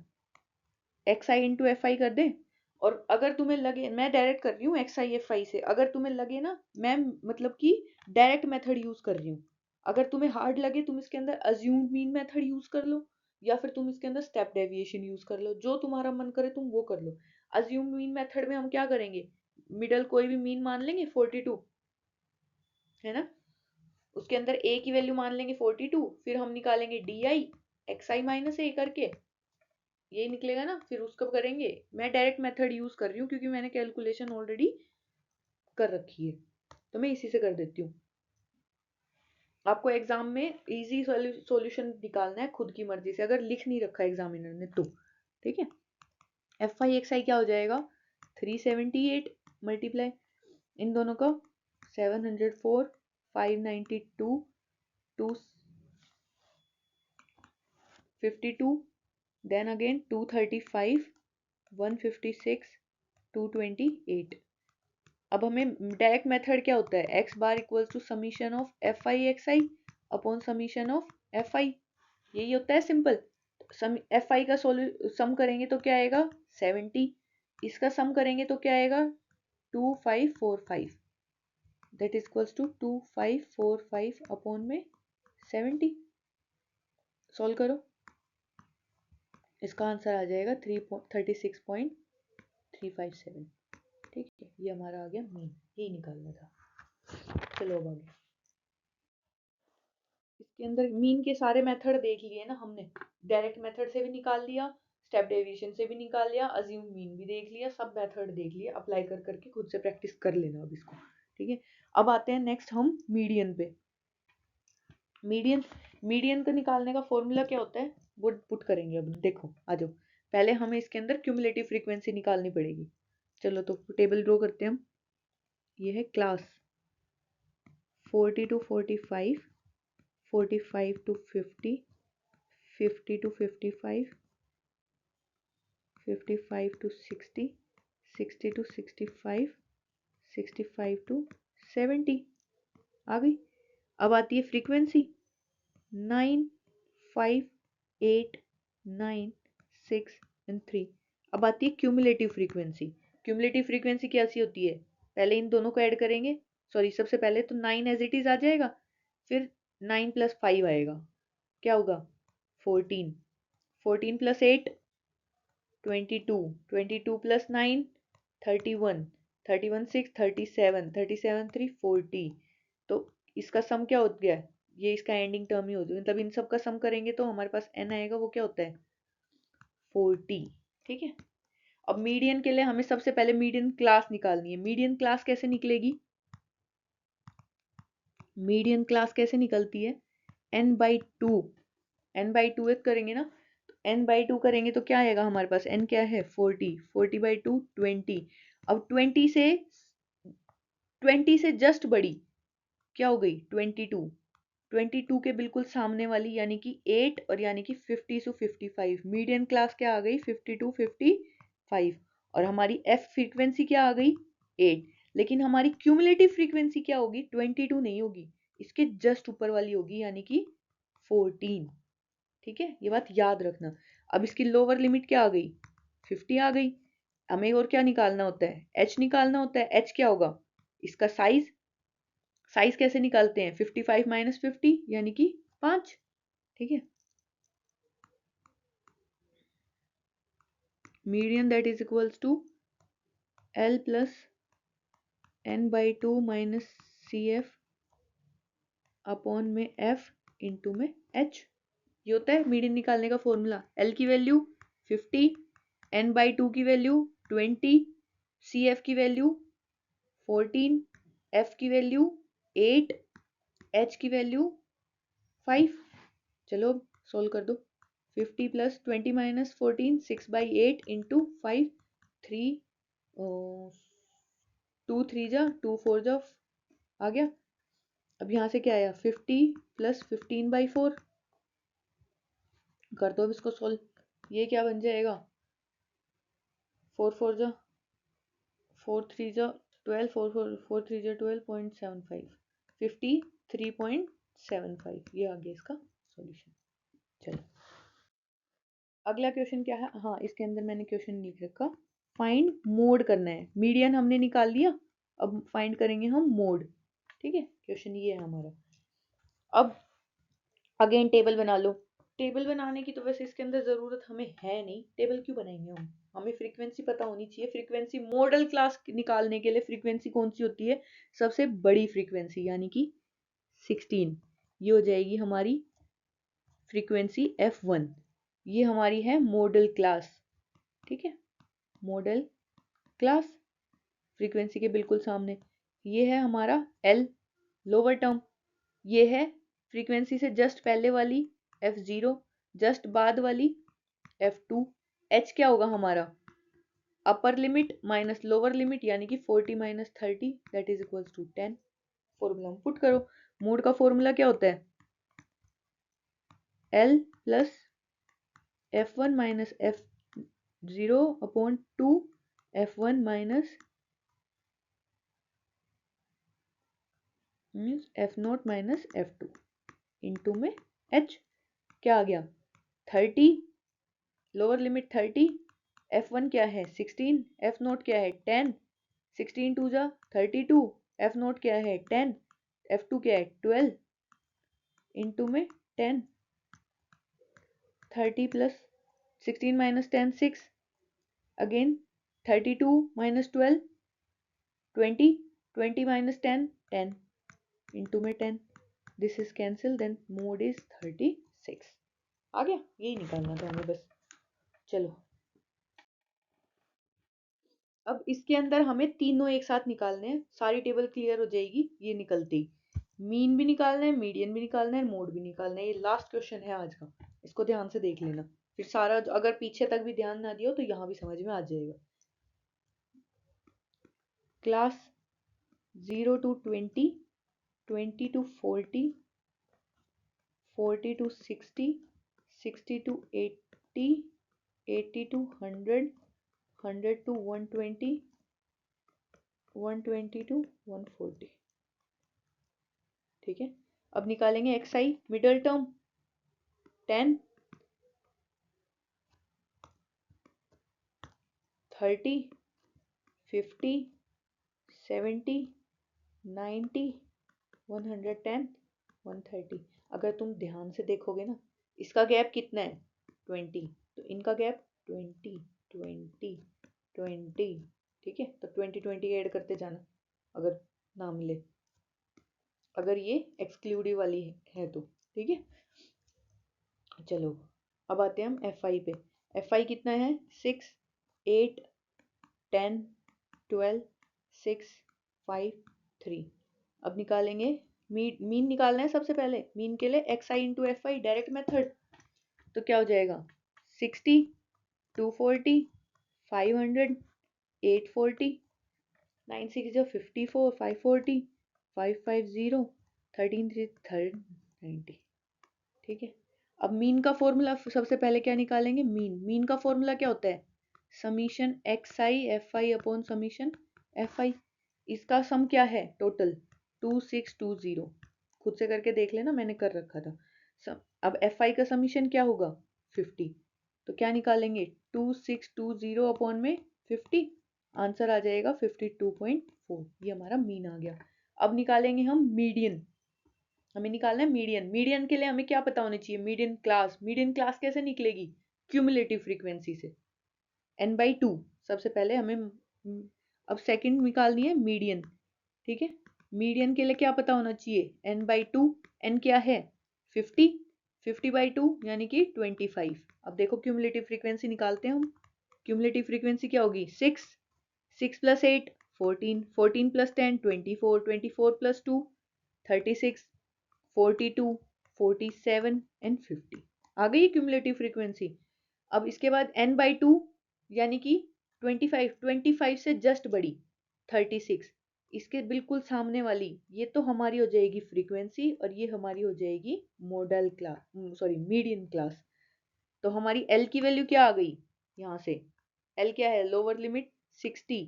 XI इंटू FI कर दे। और अगर तुम्हें लगे, मैं डायरेक्ट कर रही हूँ XI FI से, अगर तुम्हें लगे ना मैं मतलब कि डायरेक्ट मेथड यूज कर रही हूँ, अगर तुम्हें हार्ड लगे तुम इसके अंदर अज्यूम्ड मीन मेथड यूज कर लो, या फिर तुम इसके अंदर स्टेप डेविएशन यूज कर लो, जो तुम्हारा मन करे तुम वो कर लो। अज्यूम्ड मीन मेथड में हम क्या करेंगे, मिडल कोई भी मीन मान लेंगे 42, है ना, उसके अंदर A की वैल्यू मान लेंगे 42, फिर हम निकालेंगे DI XI माइनस A करके, यही निकलेगा ना, फिर उसको करेंगे। मैं डायरेक्ट मेथड यूज कर रही हूँ क्योंकि मैंने कैलकुलेशन ऑलरेडी कर रखी है, तो मैं इसी से कर देती हूँ। आपको एग्जाम में इजी सॉल्यूशन निकालना है खुद की मर्जी से, अगर लिख नहीं रखा एग्जामिनर ने तो, ठीक है। FI XI क्या हो जाएगा, 378 मल्टीप्लाई इन दोनों का 704, 592, 252, then again 235, 156, 228। अब हमें डायरेक्ट मेथड क्या होता है, x bar equals to summation of FI XI upon summation of FI, यही होता है सिंपल। FI का सम करेंगे तो क्या आएगा 70, इसका सम करेंगे तो क्या आएगा 2545, that is equals to 2545 upon में 70। सॉल्व करो, इसका आंसर आ जाएगा 36.357, ठीक है। ये हमारा आ गया मीन, यही निकालना था। चलो अब आगे, इसके अंदर मीन के सारे मेथड देख लिए ना हमने, डायरेक्ट मेथड से भी निकाल लिया, स्टेप डेविएशन से भी निकाल लिया, अज्यूम मीन भी देख लिया, सब मेथड देख लिया, अप्लाई कर करके खुद से प्रैक्टिस कर लेना अब इसको, ठीक है। अब आते हैं नेक्स्ट हम मीडियन पे। मीडियन, मीडियन को निकालने का फॉर्मूला क्या होता है, वो पुट करेंगे। अब देखो आ जाओ, पहले हमें इसके अंदर क्यूमुलेटिव फ्रीक्वेंसी निकालनी पड़ेगी। चलो तो टेबल ड्रॉ करते हैं हम। ये है class 40 to 45, 45 to 50, 50 to 55, 55 to 60, 60 to 65, 65 to 70 आ गई। अब आती है फ्रीक्वेंसी 9, 5, 8, 9, 6 एंड 3। अब आती है क्यूमुलेटिव फ्रीक्वेंसी। क्यूमुलेटिव फ्रीक्वेंसी कैसी होती है? पहले इन दोनों को ऐड करेंगे, सॉरी सबसे पहले तो 9 एज इट इज आ जाएगा, फिर 9 प्लस 5 आएगा, क्या होगा 14, 14 प्लस 8 22, 22 प्लस 9 31, 31 6 37, 37 3 40। तो इसका सम क्या हो गया? ये इसका एंडिंग टर्म ही होती है, मतलब इन सब का सम करेंगे तो हमारे पास n आएगा, वो क्या होता है 40। ठीक है। अब मीडियन के लिए हमें सबसे पहले मीडियन क्लास निकालनी है। मीडियन क्लास कैसे निकलेगी? मीडियन क्लास कैसे निकलती है? n by to, n by to करेंगे ना, n बाई टू करेंगे तो क्या आएगा हमारे पास? n क्या है 40, 40 बाई टू 20। अब 20 से जस्ट बड़ी क्या हो गई 22, 22 के बिल्कुल सामने वाली यानी कि 8 और यानी कि 50 to 55। मीडियन क्लास क्या आ गई 50 to 55। और हमारी एफ फ्रीक्वेंसी क्या आ गई 8। लेकिन हमारी क्यूमुलेटिव फ्रीक्वेंसी क्या होगी 22 नहीं होगी, इसके जस्ट ऊपर वाली होगी यानी कि 14। ठीक है, ये बात याद रखना। अब इसकी लोअर लिमिट क्या आ गई 50 आ गई। हमें और क्या निकालना होता है? एच निकालना होता है। एच क्या होगा? इसका साइज। साइज कैसे निकालते हैं? 55 माइनस 50 यानी कि 5। ठीक है, median that is equals to L plus n by two minus c f upon में f इंटू में h। ये होता है मीडियन निकालने का फॉर्मूला। L की वैल्यू 50, n बाई टू की वैल्यू 20, सी एफ की वैल्यू 14, f की वैल्यू 8, h की वैल्यू 5। चलो सोल्व कर दो। 50 प्लस 20 माइनस 14, 6 बाई 8 इंटू 5, 3 2 3 जा 2 4 जा आ गया। अब यहाँ से क्या आया 50 प्लस 15 बाई 4। कर दो अब इसको सोल्व। ये क्या बन जाएगा 4 4 जा 4 3 जा 12, 4 4 4 3 जा 12.75, 53.75। ये आ गया इसका सॉल्यूशन। चलो अगला क्वेश्चन क्या है? हाँ इसके अंदर मैंने क्वेश्चन लिख रखा, फाइंड मोड करना है। मीडियन हमने निकाल लिया, अब फाइंड करेंगे हम मोड। ठीक है, क्वेश्चन ये है हमारा। अब अगेन टेबल बना लो। टेबल बनाने की तो वैसे इसके अंदर ज़रूरत हमें है नहीं, टेबल क्यों बनाएंगे हम? हमें फ्रीक्वेंसी पता होनी चाहिए। फ्रीक्वेंसी मॉडल क्लास निकालने के लिए फ्रीक्वेंसी कौन सी होती है? सबसे बड़ी फ्रीक्वेंसी यानी कि 16। ये हो जाएगी हमारी फ्रीक्वेंसी F1। ये हमारी है मॉडल क्लास। ठीक है, मॉडल क्लास फ्रीक्वेंसी के बिल्कुल सामने। ये है हमारा L लोअर टर्म। ये है फ्रीक्वेंसी से जस्ट पहले वाली F0, जस्ट बाद वाली F2। H क्या होगा हमारा? Upper limit minus lower limit यानी कि 40 minus 30 that is equals to 10। Formula put करो। मोड का फॉर्मूला क्या होता है? L plus F1 minus F0 upon 2 F1 minus means F0 minus F2 into में H। क्या आ गया 30, लोअर लिमिट 30, F1 क्या है 16, F0 क्या है 10, 16 टू जा 32, F0 क्या है 10, F2 क्या है 12 इंटू में 10। 30 plus 16 minus 10 6, again 32 minus 12 20, 20 minus 10 10 into में 10। This is cancel, then mode is 36। आ गया, यही निकालना था हमें बस। चलो अब इसके अंदर हमें तीनों एक साथ निकालने हैं, सारी टेबल क्लियर हो जाएगी ये निकलते ही। मीन भी निकालना है, मीडियन भी निकालना है, मोड भी निकालना है। ये लास्ट क्वेश्चन है आज का। इसको ध्यान से देख लेना, फिर सारा अगर पीछे तक भी ध्यान ना दियो तो यहाँ भी समझ में आ जाएगा। Class 0 to 20, 20 to 40, 40 to 60, 60 to 80, 80 to 100, 100 to 120, 120 to 140। ठीक है, अब निकालेंगे XI मिडल टर्म 10, 30, 50, 70, 90, 110, 130। अगर तुम ध्यान से देखोगे ना, इसका गैप कितना है 20, तो इनका गैप 20, 20, 20। ठीक है, तो 20 20 ऐड करते जाना अगर ना मिले, अगर ये एक्सक्लूडिव वाली है तो। ठीक है, चलो अब आते हैं हम FI पे। FI कितना है 6, 8, 10, 12, 6, 5, 3। अब निकालेंगे मीन निकालना है सबसे पहले। मीन के लिए XI into FI direct method, तो क्या हो जाएगा 60, 240, 500, 840, 9 6 जो 54, 540, 550, 13 3 90। ठीक है, अब मीन का फॉर्मूला सबसे पहले क्या निकालेंगे, मीन का फॉर्मूला क्या होता है summation XI FI upon summation FI। इसका सम क्या है टोटल 2620। खुद से करके देख लेना, मैंने कर रखा था। अब FI का समीशन क्या होगा 50, तो क्या निकालेंगे 2620 अपॉन में 50, आंसर आ जाएगा 52.4। ये हमारा मीन आ गया। अब निकालेंगे हम मीडियन। हमें निकालना है मीडियन। मीडियन के लिए हमें क्या पता होना चाहिए, मीडियन क्लास। मीडियन क्लास कैसे निकलेगी, क्यूमुलेटिव फ्रीक्वेंसी से n/2। सबसे पहले हमें अब सेकंड निकालनी है मीडियन। ठीक है, मीडियन के लिए क्या पता होना चाहिए n/2। n क्या है 50, 50/2 यानी कि 25। अब देखो क्यूमुलेटिव फ्रीक्वेंसी निकालते हैं हम। क्यूमुलेटिव फ्रीक्वेंसी क्या होगी 6, 6 + 8 14, 14 + 10 24, 24 + 2 36, 42, 47 एंड 50। आ गई क्यूमुलेटिव फ्रीक्वेंसी। अब इसके बाद n/2 यानी कि 25, 25 से जस्ट बड़ी 36, इसके बिल्कुल सामने वाली ये तो हमारी हो जाएगी फ्रीक्वेंसी और ये हमारी हो जाएगी model class, sorry median class. तो हमारी L की वैल्यू क्या आ गई यहाँ से, L क्या है लोअर लिमिट 60,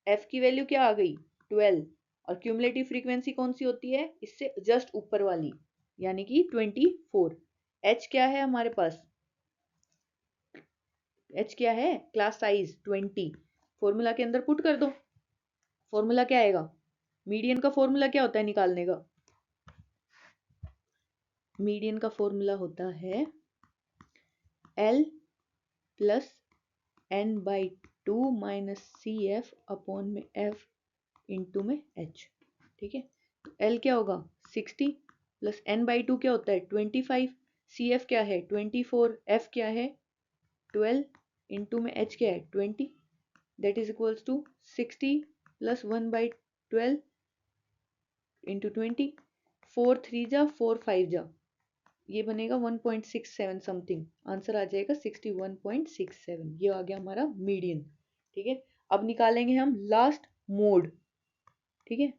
F की वैल्यू क्या आ गई 12, और क्यूमुलेटिव फ्रीक्वेंसी कौन सी होती है इससे जस्ट ऊपर वाली यानी कि 24। H क्या है हमारे पास, H क्या है क्लास साइज 20। फॉर्मूला के अंदर पुट कर दो। फॉर्मूला क्या आएगा, मीडियन का फॉर्मूला क्या होता है निकालने का, मीडियन का फॉर्मूला होता है L plus n/2 minus CF upon में F इंटू में H। ठीक है, तो L क्या होगा 60 प्लस n/2 क्या होता है 25, CF क्या है 24, F क्या है 12 इंटू में H क्या है 20, that is equals to 60 plus 1/12 into 20, 4 3 जा 4 5 जा, ये बनेगा 1.67 समथिंग, आंसर आ जाएगा 61.67। ये आ गया हमारा मीडियन। ठीक है, अब निकालेंगे हम लास्ट मोड। ठीक है,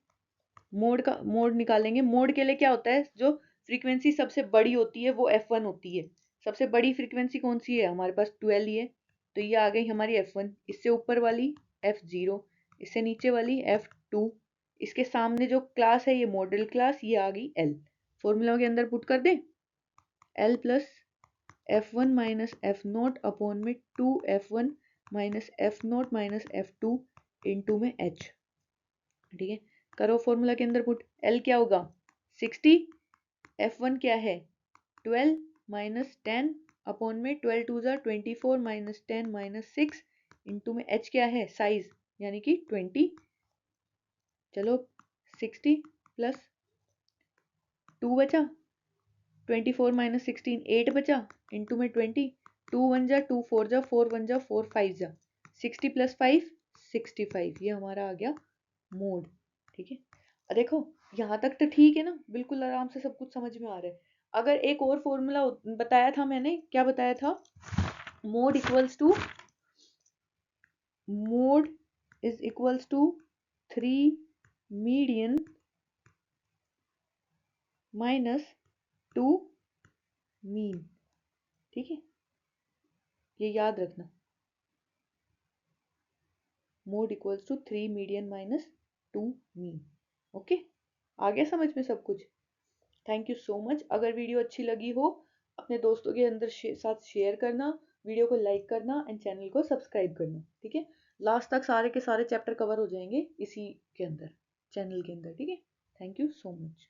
मोड निकालेंगे। मोड के लिए क्या होता है, जो फ्रीक्वेंसी सबसे बड़ी होती है वो F1 होती है। सबसे बड़ी फ्रीक्वेंसी कौन सी है हमारे पास 12 ही है, तो ये आ गई हमारी F1। इससे ऊपर वाली F0, इससे नीचे वाली F2, इसके सामने जो क्लास है ये मॉडल क्लास, ये आ गई L। फॉर्मूला के अंदर पुट कर दे, L plus F1 minus F0 upon में 2F1 minus F0 minus F2 into में H। ठीक है, करो फॉर्मूला के अंदर पुट। L क्या होगा 60, F1 क्या है 12 माइनस 10 अपॉन में 12 2 जा 24 माइनस 10 माइनस 6 इंटू में H क्या है साइज यानी कि 20। चलो 60 प्लस 2 बचा, 24 माइनस 16 8 बचा इंटू में 20, 2 1 जा 2 4 जा 4 1 जा 4 5 जा 60 प्लस 5 65। ये हमारा आ गया मोड। ठीक है, देखो यहाँ तक तो ठीक है ना, बिल्कुल आराम से सब कुछ समझ में आ रहा है। अगर एक और फॉर्मूला बताया था मैंने, क्या बताया था, mode is equals to 3 median minus 2 mean. ठीक है, ये याद रखना, mode equals to 3 median minus 2 mean. Okay, आ गया समझ में सब कुछ। Thank you so much. अगर वीडियो अच्छी लगी हो अपने दोस्तों के अंदर साथ शेयर करना, वीडियो को लाइक करना एंड चैनल को सब्सक्राइब करना। ठीक है, लास्ट तक सारे के सारे चैप्टर कवर हो जाएंगे इसी के अंदर, चैनल के अंदर। ठीक है, थैंक यू सो मच।